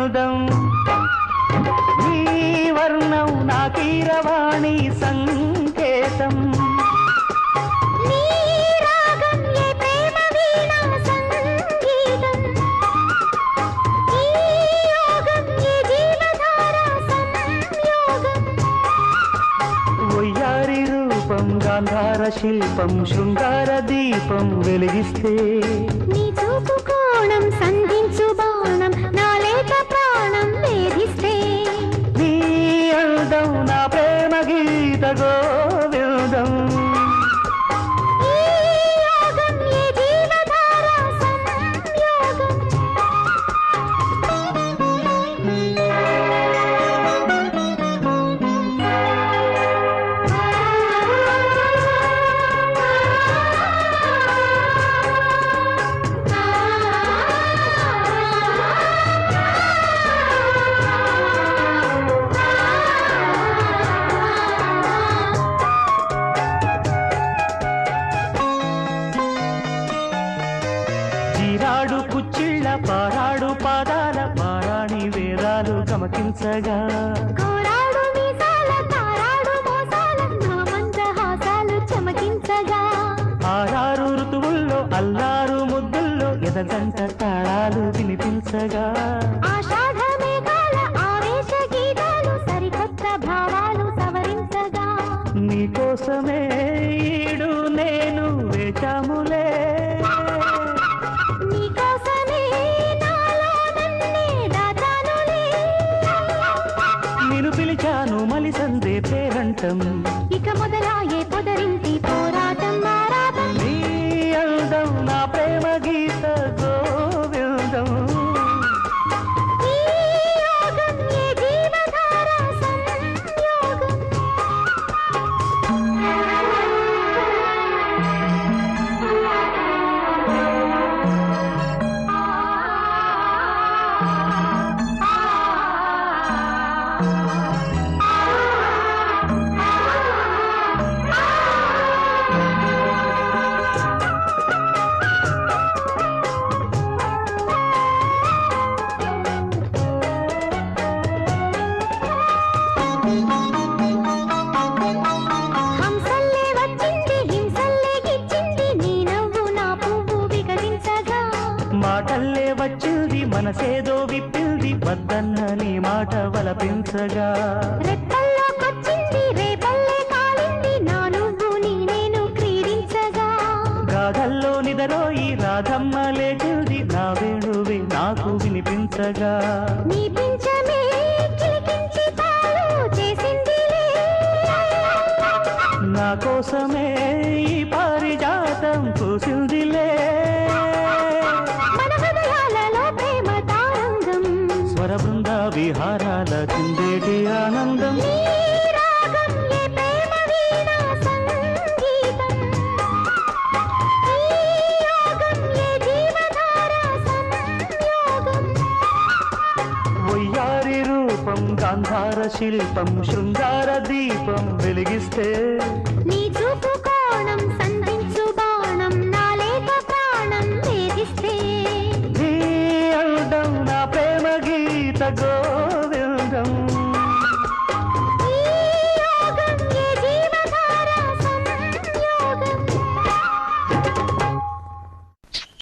గోవిల్దం నీ వర్ణం నా కీరవాణి సంకేతం గాంధార శిల్పం శృంగార దీపం వెలిగిస్తే నీ చూపు కోణం సంధించు బాణం నా లేత ప్రాణం వేధిస్తే నీ అందం నా ప్రేమ గీత గోవిల్దం చీరాడు కుచ్చిళ్ళ పారాడు పాదాల పారాణి వేదాలు గమకించగా కోరాడు మీసాల తారాడు మోసాల నా మందహాసాలు చమకించగా ఆరారు ఋతువుల్లో అల్లారు ముద్దుల్లో ఎదగంట తాళాలు వినిపించగా ఆషాఢ మేఘాల ఆవేశ గీతాలు సరికొత్త భావాలు సవరించగా నీకోసమే ఈడు నేను వేచాములే నిన్ను పిలిచాను మలిసందే పేరంటం ఇక మొదలాయే పొదరింటి పోరాటం మారాటం నీ అందం నా ప్రేమ గీత గోవిల్దం ఈ యోగం ఏ జీవధార సంయోగం హంసల్లే వచ్చింది హింసల్లే గిచ్చింది నీ నవ్వు నా పువ్వు వికసించగా మాటల్లే వచ్చింది మనసేదో విప్పింది వద్దన్న నీ మాట వలపించగా రెప్పల్లోకొచ్చింది రేపల్లే కాలింది నా నువ్వు నీ నేను క్రీడించగా గాథల్లో నిదరోయి రాధమ్మ లేచింది నా వేణువే నాకు వినిపించగా నీ పింఛమే చిలికించి పాలు చేసిందిలే నా కోసమే ఈ పారిజాతం పూసిందిలే మన హృదయాలలో ప్రేమ తారంగం స్వర బృంద విహారాల చిందేటి ఆనందం నీ రాగం ఏ ప్రేమ వీణా సంగీతం ఈ యోగం ఏ జీవధార సంయోగం వయ్యారి రూపం గాంధార శిల్పం శృంగార దీపం వెలిగిస్తే నీ చూపు కోణం సంధించు బాణం నా లేత ప్రాణం వేధిస్తే నీ అందం నా ప్రేమ గీత గో